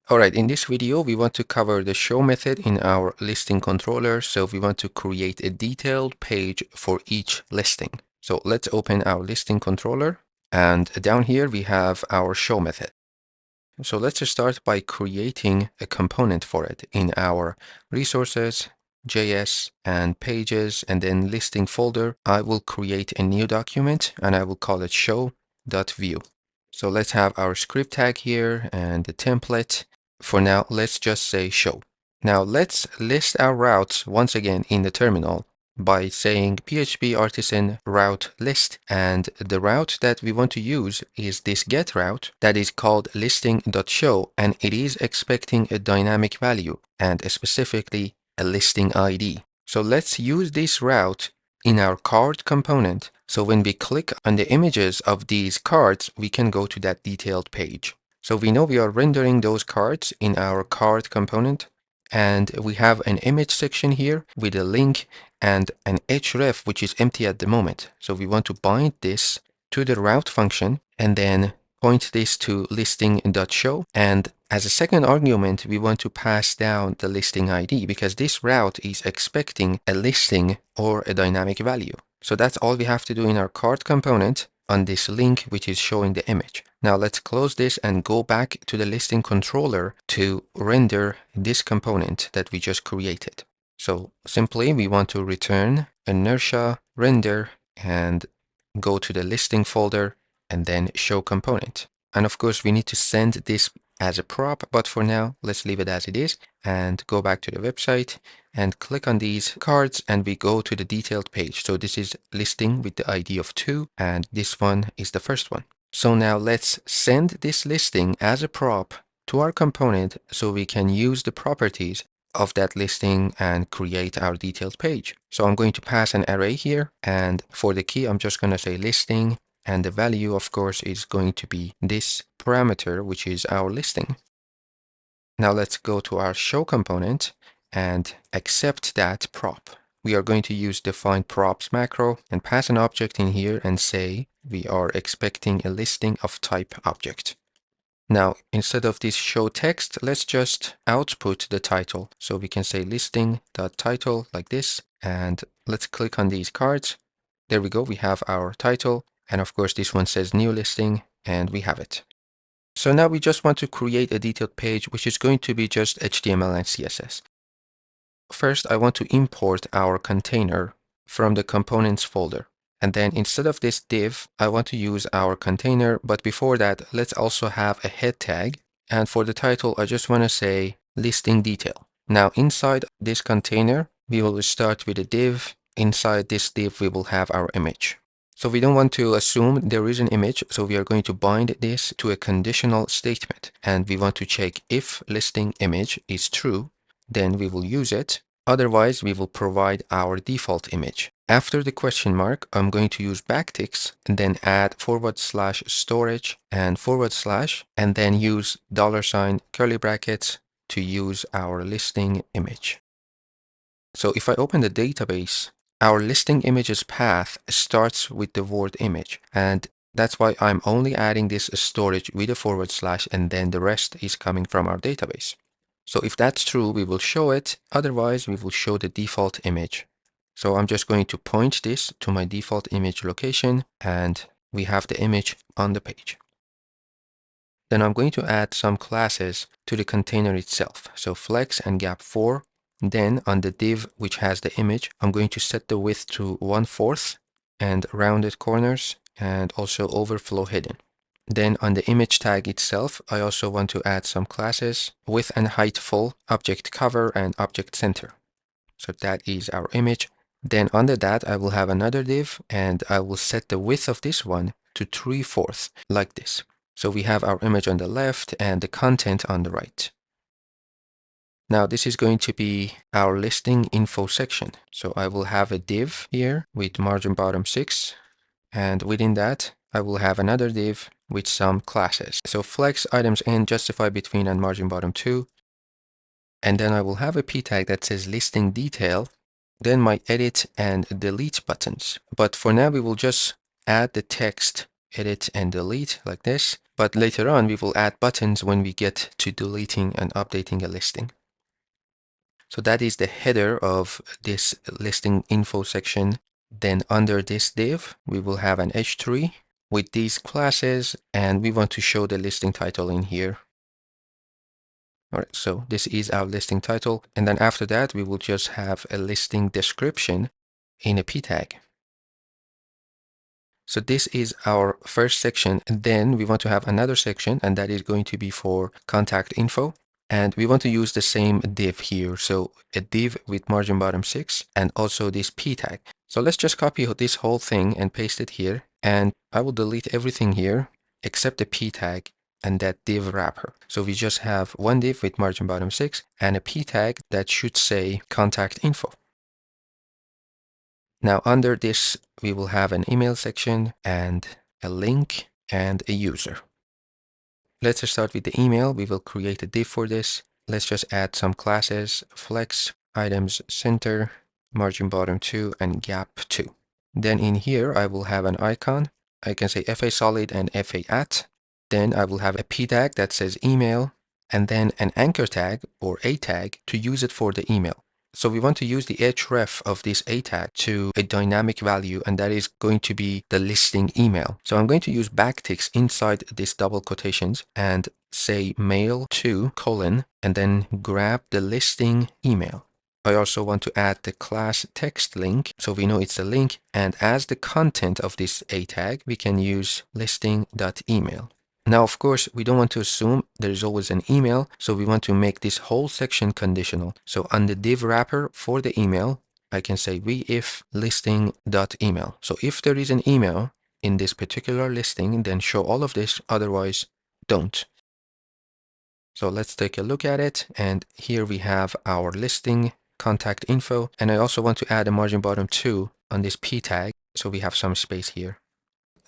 Alright, in this video, we want to cover the show method in our listing controller. So we want to create a detailed page for each listing. So let's open our listing controller, and down here we have our show method. So let's just start by creating a component for it in our resources, JS, and pages, and then listing folder. I will create a new document and I will call it show.view. So let's have our script tag here and the template. For now, let's just say show. Now let's list our routes once again in the terminal by saying PHP artisan route list, and the route that we want to use is this get route that is called listing.show, and it is expecting a dynamic value and specifically a listing ID. So let's use this route in our card component. So when we click on the images of these cards, we can go to that detailed page. So we know we are rendering those cards in our card component, and we have an image section here with a link and an href which is empty at the moment. So we want to bind this to the route function and then point this to listing.show, and as a second argument we want to pass down the listing ID because this route is expecting a listing or a dynamic value. So that's all we have to do in our card component on this link which is showing the image. Now let's close this and go back to the listing controller to render this component that we just created. So simply we want to return inertia render and go to the listing folder and then show component. And of course we need to send this as a prop, but for now let's leave it as it is and go back to the website and click on these cards and we go to the detailed page. So this is listing with the ID of 2 and this one is the first one. So now let's send this listing as a prop to our component so we can use the properties of that listing and create our detailed page. So I'm going to pass an array here, and for the key I'm just going to say listing, and the value of course is going to be this parameter which is our listing. Now let's go to our show component and accept that prop. We are going to use define props macro and pass an object in here and say we are expecting a listing of type object. Now, instead of this show text, let's just output the title. So we can say listing.title like this, and let's click on these cards. There we go, we have our title, and of course this one says new listing, and we have it. So now we just want to create a detailed page, which is going to be just HTML and CSS. First, I want to import our container from the components folder. And then instead of this div, I want to use our container. But before that, let's also have a head tag. And for the title, I just want to say listing detail. Now inside this container, we will start with a div. Inside this div, we will have our image. So we don't want to assume there is an image. So we are going to bind this to a conditional statement. And we want to check if listing image is true, then we will use it. Otherwise, we will provide our default image. After the question mark, I'm going to use backticks and then add /storage and / and then use $ curly brackets to use our listing image. So if I open the database, our listing images path starts with the word image, and that's why I'm only adding this storage with a / and then the rest is coming from our database. So if that's true, we will show it. Otherwise, we will show the default image. So I'm just going to point this to my default image location, and we have the image on the page. Then I'm going to add some classes to the container itself. So flex and gap4. Then on the div which has the image, I'm going to set the width to 1/4 and rounded corners and also overflow hidden. Then on the image tag itself, I also want to add some classes, width and height full, object cover, and object center. So that is our image. Then under that, I will have another div, and I will set the width of this one to 3/4, like this. So we have our image on the left and the content on the right. Now this is going to be our listing info section. So I will have a div here with margin bottom 6, and within that, I will have another div with some classes. So flex items in justify between and margin bottom 2. And then I will have a p tag that says listing detail, then my edit and delete buttons. But for now, we will just add the text edit and delete like this. But later on, we will add buttons when we get to deleting and updating a listing. So that is the header of this listing info section. Then under this div, we will have an h3 with these classes, and we want to show the listing title in here. All right, so this is our listing title. And then after that, we will just have a listing description in a p tag. So this is our first section. And then we want to have another section, and that is going to be for contact info. And we want to use the same div here. So a div with margin bottom 6 and also this p tag. So let's just copy this whole thing and paste it here. And I will delete everything here except the p tag and that div wrapper. So we just have one div with margin bottom 6 and a p tag that should say contact info. Now under this, we will have an email section and a link and a user. Let's start with the email. We will create a div for this. Let's just add some classes: flex, items, center, margin bottom 2, and gap 2. Then in here, I will have an icon. I can say FA solid and FA at. Then I will have a p tag that says email, and then an anchor tag or a tag to use it for the email. So we want to use the href of this a tag to a dynamic value, and that is going to be the listing email. So I'm going to use backticks inside this double quotations and say mail to : and then grab the listing email. I also want to add the class text link, so we know it's a link, and as the content of this a tag, we can use listing.email. Now, of course, we don't want to assume there is always an email, so we want to make this whole section conditional. So on the div wrapper for the email, I can say if listing.email. So if there is an email in this particular listing, then show all of this, otherwise don't. So let's take a look at it. And here we have our listing contact info. And I also want to add a margin bottom 2 on this p tag, so we have some space here.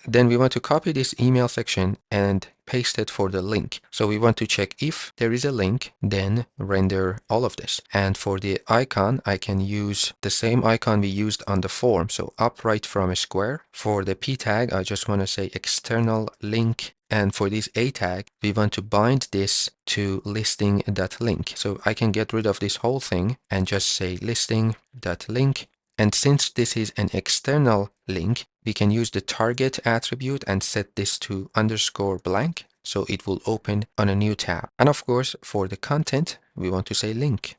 Then we want to copy this email section and paste it for the link. So we want to check if there is a link, then render all of this. And for the icon, I can use the same icon we used on the form. So upright from a square. For the p tag, I just want to say external link. And for this a tag, we want to bind this to listing.link. So I can get rid of this whole thing and just say listing.link. And since this is an external link, we can use the target attribute and set this to _blank, so it will open on a new tab. And of course, for the content, we want to say link.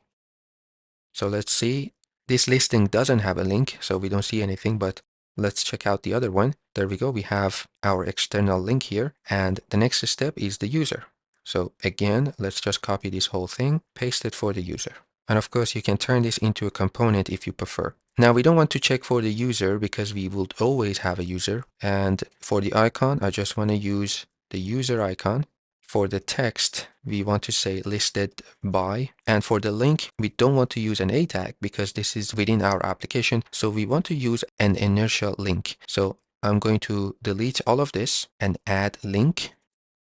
So let's see, this listing doesn't have a link, so we don't see anything, but let's check out the other one. There we go, we have our external link here, and the next step is the user. So again, let's just copy this whole thing, paste it for the user. And of course, you can turn this into a component if you prefer. Now, we don't want to check for the user because we will always have a user. And for the icon, I just want to use the user icon. For the text, we want to say listed by. And for the link, we don't want to use an a tag because this is within our application. So we want to use an inertia link. So I'm going to delete all of this and add link.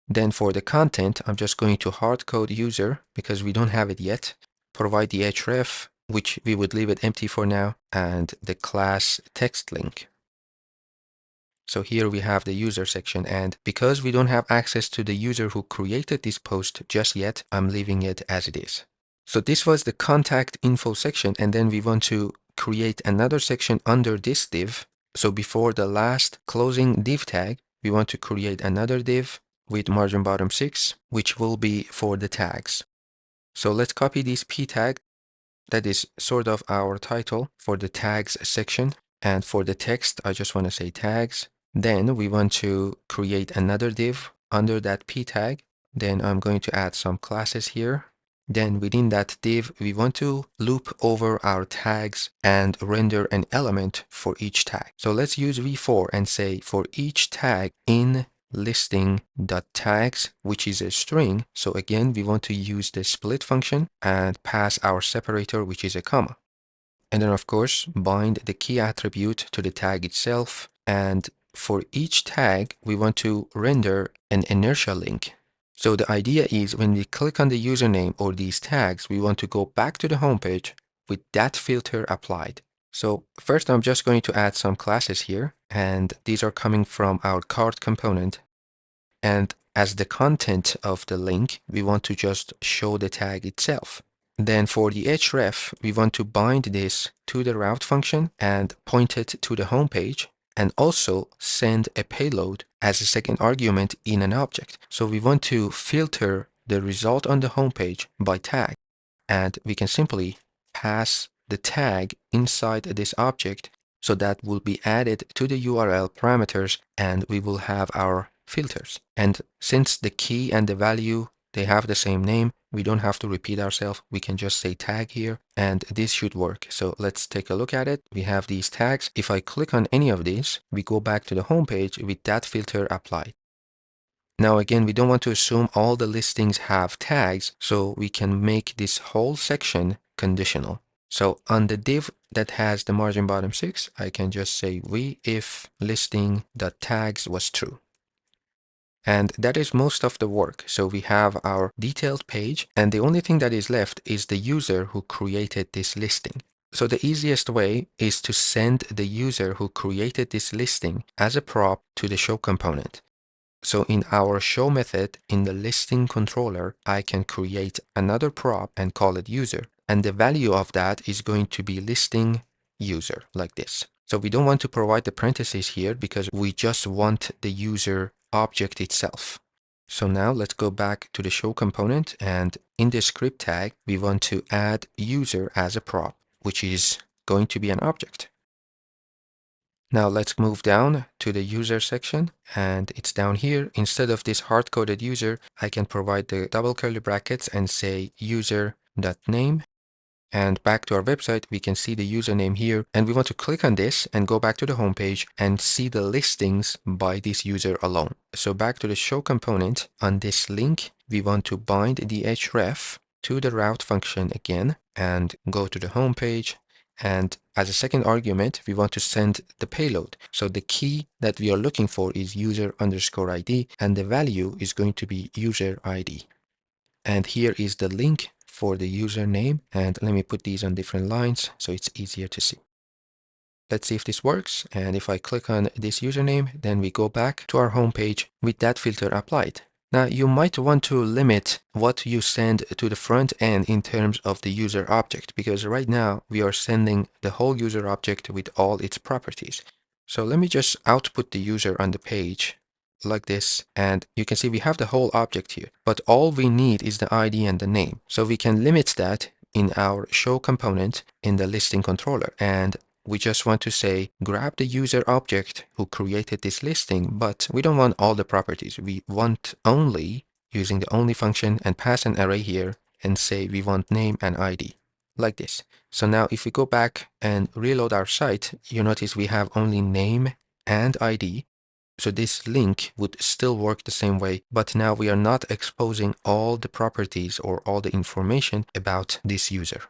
Then for the content, I'm just going to hard code user because we don't have it yet. Provide the href, which we would leave it empty for now, and the class text link. So here we have the user section, and because we don't have access to the user who created this post just yet, I'm leaving it as it is. So this was the contact info section, and then we want to create another section under this div. So before the last closing div tag, we want to create another div with margin bottom 6, which will be for the tags. So let's copy this p tag. That is sort of our title for the tags section. And for the text, I just want to say tags. Then we want to create another div under that p tag. Then I'm going to add some classes here. Then within that div, we want to loop over our tags and render an element for each tag. So let's use v4 and say for each tag in listing.tags, which is a string. So again, we want to use the split function and pass our separator, which is a comma. And then of course, bind the key attribute to the tag itself. And for each tag, we want to render an inertia link. So the idea is when we click on the username or these tags, we want to go back to the homepage with that filter applied. So first, I'm just going to add some classes here. and these are coming from our cart component. And as the content of the link, we want to just show the tag itself. Then for the href, we want to bind this to the route function and point it to the home page, and also send a payload as a second argument in an object. So we want to filter the result on the home page by tag, and we can simply pass the tag inside this object, so that will be added to the URL parameters, and we will have our filters. And since the key and the value, they have the same name, we don't have to repeat ourselves. We can just say tag here, and this should work. So let's take a look at it. We have these tags. If I click on any of these, we go back to the home page with that filter applied. Now again, we don't want to assume all the listings have tags, so we can make this whole section conditional. So on the div that has the margin bottom 6, I can just say if listing.tags was true. And that is most of the work. So we have our detailed page, and the only thing that is left is the user who created this listing. So the easiest way is to send the user who created this listing as a prop to the show component. So in our show method in the listing controller, I can create another prop and call it user. And the value of that is going to be listing user, like this. So we don't want to provide the parentheses here because we just want the user object itself. So now let's go back to the show component, and in the script tag, we want to add user as a prop, which is going to be an object. Now let's move down to the user section, and it's down here. Instead of this hard-coded user, I can provide the double curly brackets and say user.name. And back to our website, we can see the username here, and we want to click on this and go back to the home page and see the listings by this user alone. So back to the show component, on this link, we want to bind the href to the route function again and go to the home page. And as a second argument, we want to send the payload. So the key that we are looking for is user_ID, and the value is going to be user ID. And here is the link for the username. And let me put these on different lines so it's easier to see. Let's see if this works. And if I click on this username, then we go back to our home page with that filter applied. Now, you might want to limit what you send to the front end in terms of the user object, because right now we are sending the whole user object with all its properties. So let me just output the user on the page like this, and you can see we have the whole object here, but all we need is the ID and the name. So we can limit that in our show component in the listing controller, and we just want to say grab the user object who created this listing, but we don't want all the properties. We want only using the only function and pass an array here and say we want name and ID like this. So now if we go back and reload our site, you notice we have only name and ID. So this link would still work the same way, but now we are not exposing all the properties or all the information about this user.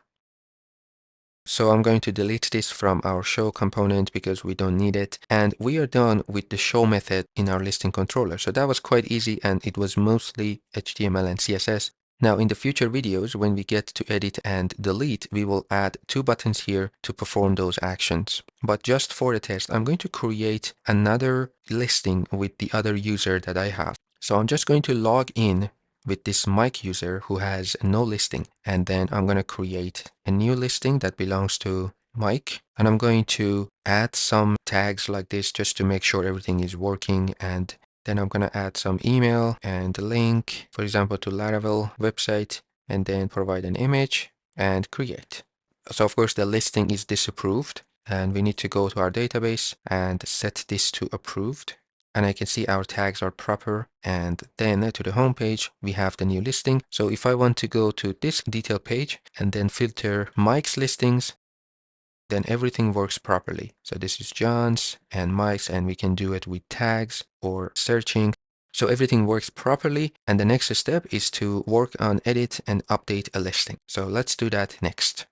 So I'm going to delete this from our show component because we don't need it. And we are done with the show method in our listing controller. So that was quite easy, and it was mostly HTML and CSS. Now in the future videos, when we get to edit and delete, we will add 2 buttons here to perform those actions. But just for the test, I'm going to create another listing with the other user that I have. So I'm just going to log in with this Mike user who has no listing, and then I'm going to create a new listing that belongs to Mike, and I'm going to add some tags like this just to make sure everything is working. And then I'm going to add some email and a link, for example, to Laravel website, and then provide an image and create. So of course the listing is disapproved, and we need to go to our database and set this to approved. And I can see our tags are proper. And then to the home page, we have the new listing. So if I want to go to this detail page and then filter Mike's listings, then everything works properly. So this is John's and Mike's, and we can do it with tags or searching. So everything works properly. And the next step is to work on edit and update a listing. So let's do that next.